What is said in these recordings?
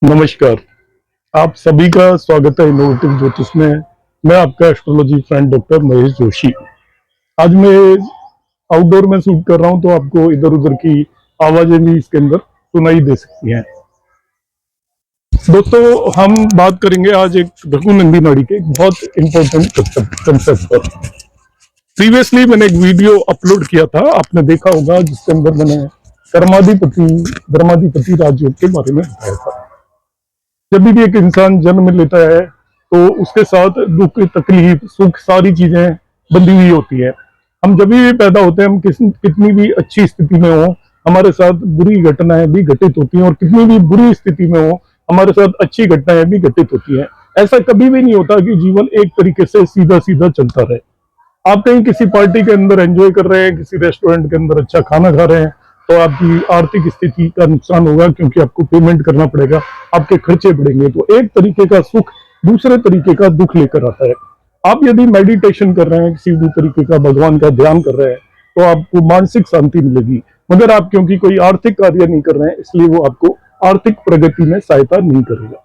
नमस्कार। आप सभी का स्वागत है इनोवेटिव ज्योतिष में। मैं आपका astrology friend doctor Mahesh Joshi. आज मैं आउटडोर में शूट कर रहा हूं, तो आपको इधर उधर की आवाजें भी इसके अंदर सुनाई दे सकती हैं। दोस्तों, हम बात करेंगे आज एक भृगुनंदी नाड़ी के एक बहुत इंपॉर्टेंट कंसेप्ट पर। प्रीवियसली मैंने एक वीडियो अपलोड किया था, आपने देखा होगा, जिसके अंदर मैंने कर्माधिपति धर्माधिपति राजयोग के बारे में बताया था। जब भी एक इंसान जन्म लेता है तो उसके साथ दुख, तकलीफ, सुख, सारी चीजें बंधी हुई होती है। हम जब भी पैदा होते हैं, हम कितनी भी अच्छी स्थिति में हो, हमारे साथ बुरी घटनाएं भी घटित होती हैं, और कितनी भी बुरी स्थिति में हो, हमारे साथ अच्छी घटनाएं भी घटित होती हैं। ऐसा कभी भी नहीं होता कि जीवन एक तरीके से सीधा सीधा चलता रहे। आप कहीं किसी पार्टी के अंदर एंजॉय कर रहे हैं, किसी रेस्टोरेंट के अंदर अच्छा खाना खा रहे हैं, तो आपकी आर्थिक स्थिति का नुकसान होगा, क्योंकि आपको पेमेंट करना पड़ेगा, आपके खर्चे बढ़ेंगे। तो एक तरीके का सुख दूसरे तरीके का दुख लेकर आता है। आप यदि मेडिटेशन कर रहे हैं, किसी भी तरीके का भगवान का ध्यान कर रहे हैं, तो आपको मानसिक शांति मिलेगी। मगर आप क्योंकि कोई आर्थिक कार्य नहीं कर रहे हैं, इसलिए वो आपको आर्थिक प्रगति में सहायता नहीं करेगा।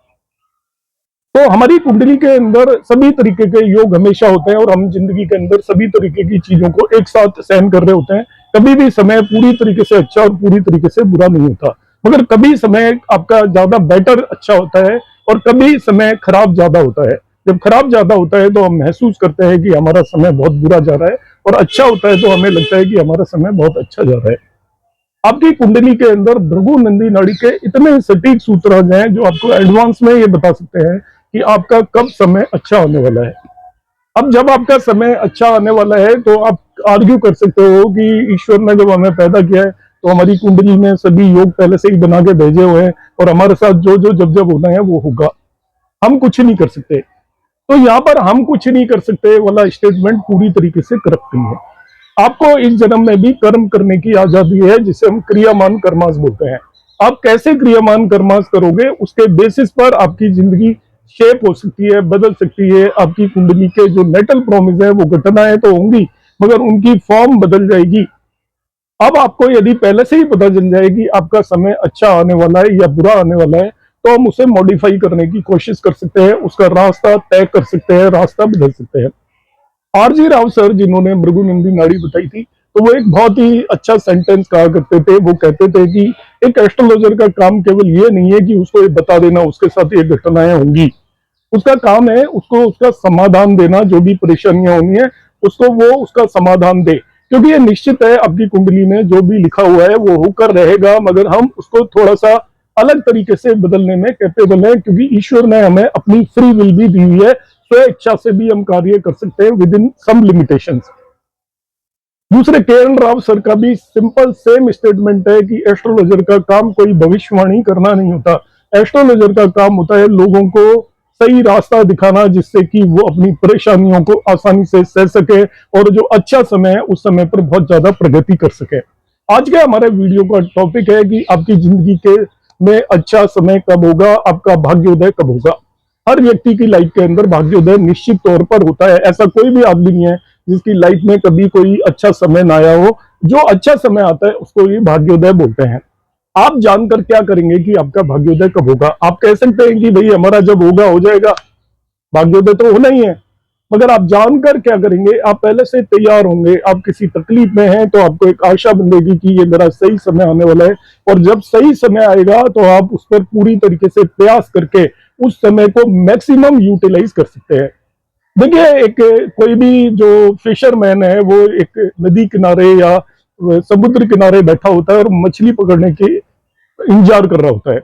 तो हमारी कुंडली के अंदर सभी तरीके के योग हमेशा होते हैं, और हम जिंदगी के अंदर सभी तरीके की चीजों को एक साथ सहन कर रहे होते हैं। कभी भी समय पूरी तरीके से अच्छा और पूरी तरीके से बुरा नहीं होता, मगर कभी समय आपका ज्यादा बेटर अच्छा होता है, और कभी समय खराब ज्यादा होता है। जब खराब ज्यादा होता है तो हम महसूस करते हैं कि हमारा समय बहुत बुरा जा रहा है, और अच्छा होता है तो हमें लगता है कि हमारा समय बहुत अच्छा जा रहा है। आपकी कुंडली के अंदर भृगुनंदी नाड़ी के इतने सटीक सूत्र हैं, जो आपको एडवांस में ये बता सकते हैं कि आपका कब समय अच्छा होने वाला है। अब जब आपका समय अच्छा आने वाला है, तो आप आर्ग्यू कर सकते हो कि ईश्वर ने जब हमें पैदा किया है, तो हमारी कुंडली में सभी योग पहले से ही बना के भेजे हुए हैं, और हमारे साथ जो जो जब जब होना है वो होगा, हम कुछ नहीं कर सकते। तो यहाँ पर हम कुछ नहीं कर सकते वाला स्टेटमेंट पूरी तरीके से करेक्ट नहीं है। आपको इस जन्म में भी कर्म करने की आजादी है, जिसे हम क्रियामान कर्मास बोलते हैं। आप कैसे क्रियामान कर्मास करोगे, उसके बेसिस पर आपकी जिंदगी शेप हो सकती है, बदल सकती है। आपकी कुंडली के जो नेटल प्रॉमिस है, वो घटनाएं तो होंगी, मगर उनकी फॉर्म बदल जाएगी। अब आपको यदि पहले से ही पता चल जाए कि आपका समय अच्छा आने वाला है या बुरा आने वाला है, तो हम उसे मॉडिफाई करने की कोशिश कर सकते हैं, उसका रास्ता तय कर सकते हैं, रास्ता बदल सकते हैं। आरजी राव सर, जिन्होंने भृगुनंदी नाड़ी बताई थी, तो वो एक बहुत ही अच्छा सेंटेंस कहा करते थे। वो कहते थे कि एक एस्ट्रोलॉजर का काम केवल ये नहीं है कि उसको ये बता देना उसके साथ ये घटनाएं होंगी। उसका काम है उसको उसका समाधान देना, जो भी परेशानियां होनी है उसको वो उसका समाधान दे। क्योंकि ये निश्चित है, आपकी कुंडली में जो भी लिखा हुआ है वो होकर रहेगा, मगर हम उसको थोड़ा सा अलग तरीके से बदलने में कैपेबल है, क्योंकि ईश्वर ने हमें अपनी फ्री विल भी दी हुई है। स्व इच्छा से भी हम कार्य कर सकते हैं विद इन सम लिमिटेशंस। दूसरे के.एन. राव सर का भी सिंपल सेम स्टेटमेंट है कि एस्ट्रोलॉजर का काम कोई भविष्यवाणी करना नहीं होता। एस्ट्रोलॉजर का काम होता है लोगों को सही रास्ता दिखाना, जिससे कि वो अपनी परेशानियों को आसानी से सह सके, और जो अच्छा समय है उस समय पर बहुत ज्यादा प्रगति कर सके। आज के हमारे वीडियो का टॉपिक है कि आपकी जिंदगी के में अच्छा समय कब होगा, आपका भाग्योदय कब होगा। हर व्यक्ति की लाइफ के अंदर भाग्योदय निश्चित तौर पर होता है। ऐसा कोई भी आदमी नहीं है जिसकी लाइफ में कभी कोई अच्छा समय ना आया हो। जो अच्छा समय आता है उसको ये भाग्योदय बोलते हैं। आप जानकर क्या करेंगे कि आपका भाग्योदय कब होगा? आप कह सकते हैं कि भाई हमारा जब होगा हो जाएगा, भाग्योदय तो होना ही है, मगर आप जानकर क्या करेंगे? आप पहले से तैयार होंगे। आप किसी तकलीफ में हैं तो आपको एक आशा बंधेगी कि ये मेरा सही समय आने वाला है, और जब सही समय आएगा तो आप उस पर पूरी तरीके से प्रयास करके उस समय को मैक्सिमम यूटिलाइज कर सकते हैं। देखिए, एक कोई भी जो फिशरमैन है, वो एक नदी किनारे या समुद्र किनारे बैठा होता है और मछली पकड़ने के इंतजार कर रहा होता है।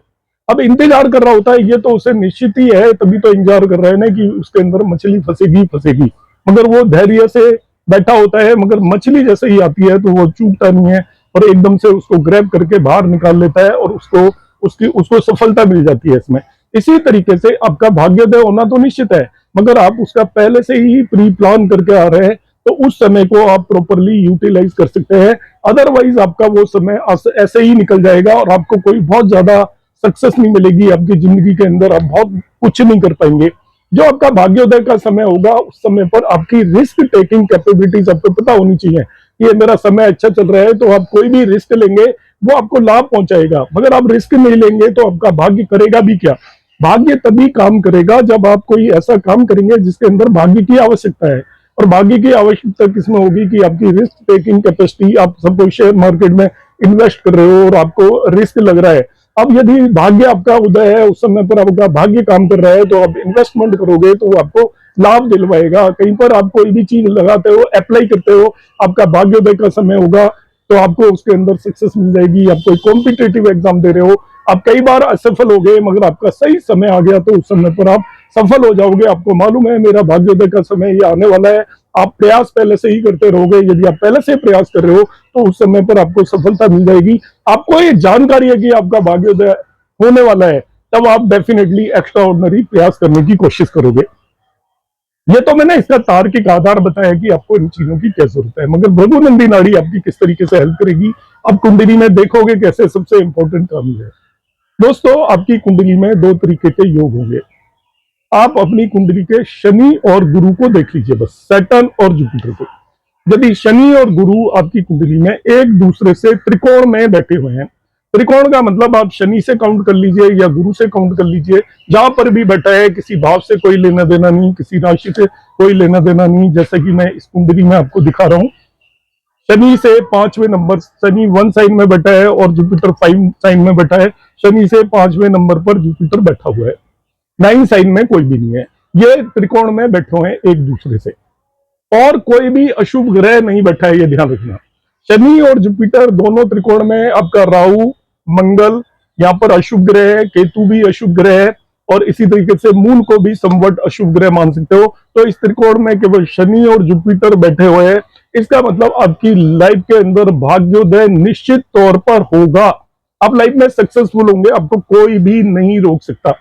अब इंतजार कर रहा होता है, ये तो उसे निश्चित ही है, तभी तो इंतजार कर रहा है ना कि उसके अंदर मछली फंसेगी फंसेगी। मगर वो धैर्य से बैठा होता है, मगर मछली जैसे ही आती है तो वो चूकता नहीं है, और एकदम से उसको ग्रैब करके बाहर निकाल लेता है, और उसको सफलता मिल जाती है इसमें। इसी तरीके से आपका भाग्योदय होना तो निश्चित है, मगर आप उसका पहले से ही प्री प्लान करके आ रहे हैं, तो उस समय को आप प्रॉपरली यूटिलाइज कर सकते हैं। अदरवाइज आपका वो समय ऐसे ही निकल जाएगा, और आपको कोई बहुत ज्यादा सक्सेस नहीं मिलेगी आपकी जिंदगी के अंदर। आप बहुत कुछ नहीं कर पाएंगे। जो आपका भाग्योदय का समय होगा, उस समय पर आपकी रिस्क टेकिंग कैपेबिलिटीज आपको पता होनी चाहिए। ये मेरा समय अच्छा चल रहा है, तो आप कोई भी रिस्क लेंगे वो आपको लाभ पहुंचाएगा, मगर आप रिस्क नहीं लेंगे तो आपका भाग्य करेगा भी क्या। भाग्य तभी काम करेगा जब आप कोई ऐसा काम करेंगे जिसके अंदर भाग्य की आवश्यकता है। और भाग्य की आवश्यकता किसमें होगी कि आपकी रिस्क टेकिंग कैपेसिटी, आप सपोज शेयर मार्केट में इन्वेस्ट कर रहे हो और आपको रिस्क लग रहा है। अब यदि भाग्य आपका उदय है, उस समय पर आपका भाग्य काम कर रहा है, तो आप इन्वेस्टमेंट करोगे तो वो आपको लाभ दिलवाएगा। कहीं पर आप कोई भी चीज लगाते हो, अप्लाई करते हो, आपका भाग्योदय का समय होगा तो आपको उसके अंदर सक्सेस मिल जाएगी। आप कोई कॉम्पिटेटिव एग्जाम दे रहे हो, आप कई बार असफल हो गए, मगर आपका सही समय आ गया तो उस समय पर आप सफल हो जाओगे। आपको मालूम है मेरा भाग्योदय का समय ये आने वाला है, आप प्रयास पहले से ही करते रहोगे। यदि आप पहले से प्रयास कर रहे हो तो उस समय पर आपको सफलता मिल जाएगी। आपको ये जानकारी है कि आपका भाग्योदय होने वाला है, तब आप डेफिनेटली एक्स्ट्रा ऑर्डिनरी प्रयास करने की कोशिश करोगे। ये तो मैंने इसका तार्किक आधार बताया कि आपको इन चीजों की क्या जरूरत है, मगर भृगुनंदी नाड़ी आपकी किस तरीके से हेल्प करेगी आप कुंडली में देखोगे कैसे। सबसे इंपॉर्टेंट काम है दोस्तों, आपकी कुंडली में दो तरीके के योग होंगे। आप अपनी कुंडली के शनि और गुरु को देख लीजिए, बस सैटर्न और जुपिटर को। यदि शनि और गुरु आपकी कुंडली में एक दूसरे से त्रिकोण में बैठे हुए हैं, त्रिकोण का मतलब आप शनि से काउंट कर लीजिए या गुरु से काउंट कर लीजिए, जहां पर भी बैठा है किसी भाव से कोई लेना देना नहीं, किसी राशि से कोई लेना देना नहीं। जैसे कि मैं इस कुंडली में आपको दिखा रहा हूं, शनि से 5वें नंबर, शनि 1 साइन में बैठा है और जुपिटर 5 साइन में बैठा है। शनि से 5वें नंबर पर जुपिटर बैठा हुआ है, 9 साइन में कोई भी नहीं है। ये त्रिकोण में बैठे हुए हैं एक दूसरे से, और कोई भी अशुभ ग्रह नहीं बैठा है, ये ध्यान रखना। शनि और जुपिटर दोनों त्रिकोण में, आपका राहु मंगल यहाँ पर अशुभ ग्रह है, केतु भी अशुभ ग्रह है, और इसी तरीके से मून को भी समवट अशुभ ग्रह मान सकते हो। तो इस त्रिकोण में केवल शनि और जुपिटर बैठे हुए हैं। इसका मतलब आपकी लाइफ के अंदर भाग्योदय निश्चित तौर पर होगा। आप लाइफ में सक्सेसफुल होंगे, आपको कोई भी नहीं रोक सकता।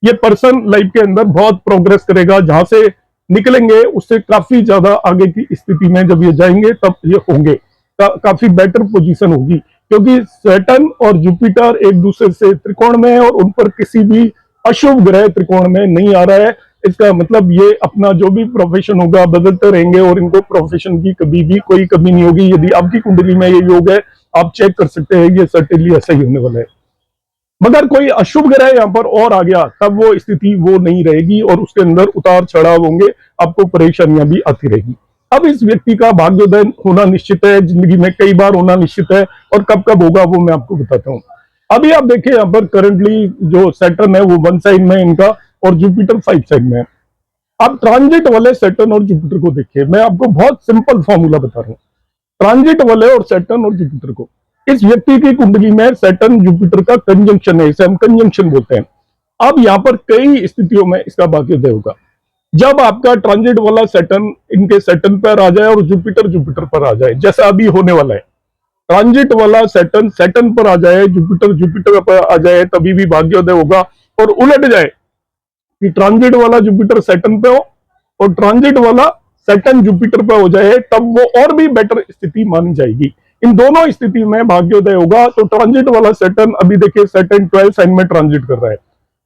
ये पर्सन लाइफ के अंदर बहुत प्रोग्रेस करेगा, जहां से निकलेंगे उससे काफी ज्यादा आगे की स्थिति में जब ये जाएंगे तब ये होंगे, काफी बेटर पोजीशन होगी। क्योंकि सैटर्न और जुपिटर एक दूसरे से त्रिकोण में है और उन पर किसी भी अशुभ ग्रह त्रिकोण में नहीं आ रहा है। इसका मतलब ये अपना जो भी प्रोफेशन होगा बदलते रहेंगे और इनको प्रोफेशन की कभी भी कोई कमी नहीं होगी। यदि आपकी कुंडली में ये योग है, आप चेक कर सकते हैं, ये सर्टेनली ऐसा ही होने वाला है। मगर कोई अशुभ ग्रह यहाँ पर और आ गया तब वो स्थिति वो नहीं रहेगी और उसके अंदर उतार चढ़ाव होंगे, आपको परेशानियां भी आती रहेगी। अब इस व्यक्ति का भाग्योदय होना निश्चित है, जिंदगी में कई बार होना निश्चित है, और कब कब होगा वो मैं आपको बताता हूँ। अभी आप देखिए यहाँ पर करंटली जो सैटर्न है वो 1 साइन में इनका और जुपिटर 5 साइन में है। आप ट्रांजिट वाले सैटर्न और जुपिटर को देखिए, मैं आपको बहुत सिंपल फॉर्मूला बता रहा हूँ। ट्रांजिट वाले और सैटर्न और जुपिटर को, इस व्यक्ति की कुंडली में सैटर्न जुपिटर का कंजंक्शन है, इसे हम कंजंक्शन बोलते हैं। अब यहाँ पर कई स्थितियों में इसका भाग्योदय होगा। जब आपका ट्रांजिट वाला सैटर्न इनके सैटर्न पर आ जाए और जुपिटर जुपिटर पर आ जाए, जैसा अभी होने वाला है, ट्रांजिट वाला सैटर्न सैटर्न पर आ जाए, जुपिटर जुपिटर पर आ जाए, तभी भी भाग्योदय होगा। और उलट जाए कि ट्रांजिट वाला जुपिटर सैटर्न पे हो और ट्रांजिट वाला सैटर्न जुपिटर पे हो जाए, तब वो और भी बेटर स्थिति मानी जाएगी। इन दोनों स्थिति में भाग्योदय होगा। तो ट्रांजिट वाला सैटर्न, अभी देखिए सैटर्न 12 साइन में ट्रांजिट कर रहा है।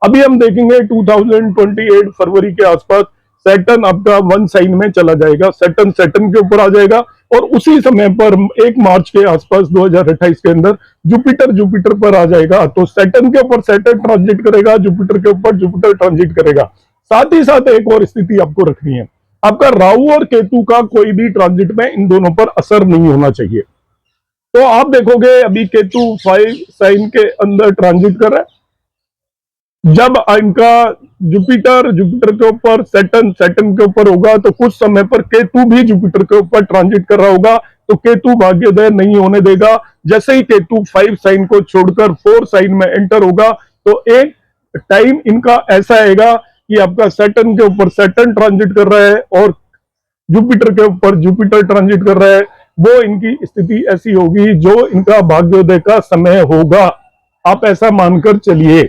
अभी हम देखेंगे 2028 फरवरी के आसपास सैटर्न आपका 1 साइन में चला जाएगा, सैटर्न सैटर्न के ऊपर आ जाएगा, और उसी समय पर 1 मार्च के आसपास 2028 के अंदर जुपिटर जुपिटर पर आ जाएगा। तो सैटर्न के ऊपर सैटर्न ट्रांजिट करेगा, जुपिटर के ऊपर जुपिटर ट्रांजिट करेगा। साथ ही साथ एक और स्थिति आपको रखनी है, आपका राहु और केतु का कोई भी ट्रांजिट में इन दोनों पर असर नहीं होना चाहिए। तो आप देखोगे अभी केतु 5 साइन के अंदर ट्रांजिट कर रहा है, जब इनका जुपिटर जुपिटर के ऊपर सैटर्न सैटर्न के ऊपर होगा तो कुछ समय पर केतु भी जुपिटर के ऊपर ट्रांजिट कर रहा होगा। तो केतु भाग्योदय नहीं होने देगा। जैसे ही केतु 5 साइन को छोड़कर 4 साइन में एंटर होगा तो एक टाइम इनका ऐसा आएगा कि आपका सैटर्न के ऊपर सैटर्न ट्रांजिट कर रहा है और जुपिटर के ऊपर जुपिटर ट्रांजिट कर रहा है। वो इनकी स्थिति ऐसी होगी जो इनका भाग्योदय का समय होगा, आप ऐसा मानकर चलिए।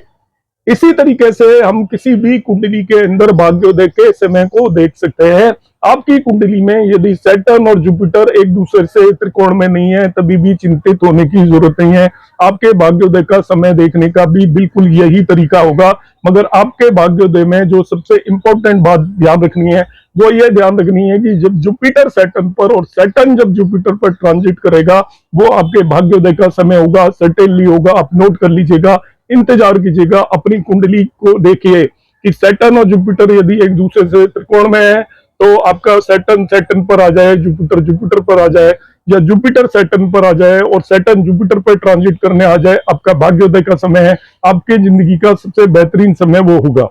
इसी तरीके से हम किसी भी कुंडली के अंदर भाग्योदय के समय को देख सकते हैं। आपकी कुंडली में यदि सैटर्न और जुपिटर एक दूसरे से त्रिकोण में नहीं है, तभी भी चिंतित होने की जरूरत नहीं है। आपके भाग्योदय का समय देखने का भी बिल्कुल यही तरीका होगा। मगर आपके भाग्योदय में जो सबसे इंपॉर्टेंट बात याद रखनी है, वो ये ध्यान रखनी है कि जब जुपिटर सैटर्न पर और सैटर्न जब जुपिटर पर ट्रांजिट करेगा वो आपके भाग्योदय का समय होगा, सर्टेनली होगा। आप नोट कर लीजिएगा, इंतजार कीजिएगा, अपनी कुंडली को देखिए कि सैटर्न और जुपिटर यदि एक दूसरे से त्रिकोण में है तो आपका सैटर्न सैटर्न पर आ जाए, जुपिटर जुपिटर पर आ जाए, या जुपिटर सैटर्न पर आ जाए और सैटर्न जुपिटर पर ट्रांजिट करने आ जाए, आपका भाग्योदय का समय है, आपके जिंदगी का सबसे बेहतरीन समय वो होगा।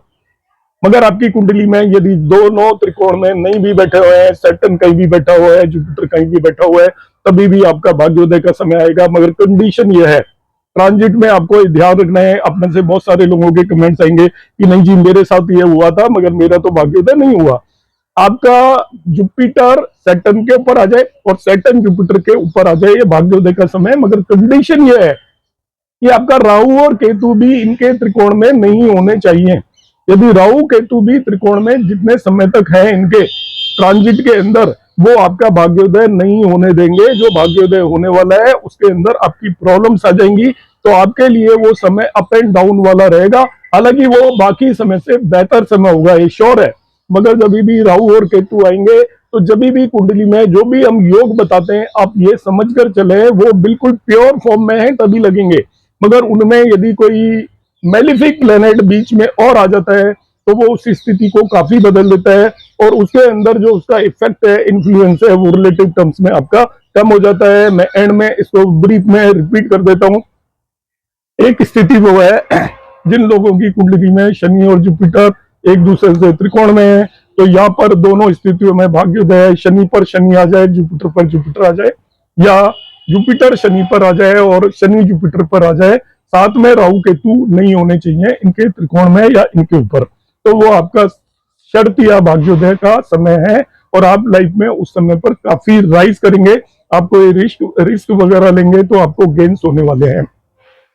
मगर आपकी कुंडली में यदि दोनों त्रिकोण में नहीं भी बैठे हुए हैं, सैटर्न कहीं भी बैठा हुआ है, जुपिटर कहीं भी बैठा हुआ है, तभी भी आपका भाग्योदय का समय आएगा। मगर कंडीशन यह है, ट्रांजिट में आपको ध्यान रखना है। अपने से बहुत सारे लोगों के कमेंट्स आएंगे कि नहीं जी मेरे साथ ये हुआ था मगर मेरा तो भाग्योदय नहीं हुआ। आपका जुपिटर सैटर्न के ऊपर आ जाए और सैटर्न जुपिटर के ऊपर आ जाए, ये भाग्योदय का समय। मगर कंडीशन ये है कि आपका राहु और केतु भी इनके त्रिकोण में नहीं होने चाहिए। यदि राहु केतु भी त्रिकोण में जितने समय तक है इनके ट्रांजिट के अंदर, वो आपका भाग्योदय नहीं होने देंगे। जो भाग्योदय होने वाला है उसके अंदर आपकी प्रॉब्लम्स आ जाएंगी। तो आपके लिए वो समय अप एंड डाउन वाला रहेगा। हालांकि वो बाकी समय से बेहतर समय होगा, ये श्योर है। मगर जब भी राहु और केतु आएंगे तो जब भी कुंडली में जो भी हम योग बताते हैं आप ये समझकर चले वो बिल्कुल प्योर फॉर्म में है तभी लगेंगे। मगर उनमें यदि कोई मेलिफिक प्लेनेट बीच में और आ जाता है तो वो उस स्थिति को काफी बदल देता है और उसके अंदर जो उसका इफेक्ट है, इन्फ्लुएंस है, वो रिलेटिव टर्म्स में आपका कम हो जाता है। मैं एंड में इसको ब्रीफ में रिपीट कर देता हूं। एक स्थिति वो है जिन लोगों की कुंडली में शनि और जुपिटर एक दूसरे से त्रिकोण में है, तो यहाँ पर दोनों स्थितियों में भाग्योदय है। शनि पर शनि आ जाए, जुपिटर पर जुपिटर आ जाए, या जुपिटर शनि पर आ जाए और शनि जुपिटर पर आ जाए, साथ में राहु केतु नहीं होने चाहिए इनके त्रिकोण में या इनके ऊपर, तो वो आपका शर्त या भाग्योदय का समय है। और आप लाइफ में उस समय पर काफी राइज करेंगे। आपको रिस्क वगैरह लेंगे तो आपको गेन्स होने वाले हैं।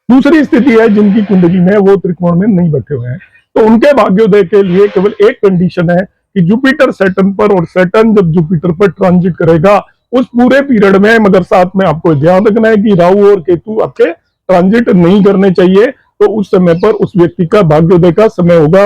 दूसरी स्थिति है जिनकी कुंडली में वो त्रिकोण में नहीं बैठे हुए हैं, तो उनके भाग्योदय के लिए केवल एक कंडीशन है कि जुपिटर सैटर्न पर और सैटर्न जब जुपिटर पर ट्रांजिट करेगा उस पूरे पीरियड में, मगर साथ में आपको ध्यान रखना है कि राहु और केतु आपके ट्रांजिट नहीं करने चाहिए, तो उस समय पर उस व्यक्ति का भाग्योदय का समय होगा।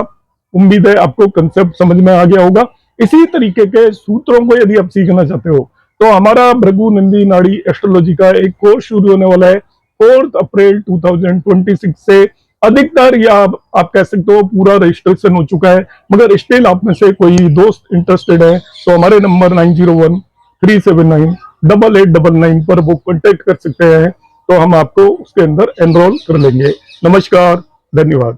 उम्मीद है आपको कंसेप्ट समझ में आ गया होगा। इसी तरीके के सूत्रों को यदि आप सीखना चाहते हो तो हमारा भृगु नंदी नाड़ी एस्ट्रोलॉजी का एक कोर्स शुरू होने वाला है 4 अप्रैल 2026 से। अधिकतर या आप कह सकते हो पूरा रजिस्ट्रेशन हो चुका है, मगर स्टिल आप में से कोई दोस्त इंटरेस्टेड है तो हमारे नंबर 9013798899 पर वो कांटेक्ट कर सकते हैं, तो हम आपको उसके अंदर एनरोल कर लेंगे। नमस्कार, धन्यवाद।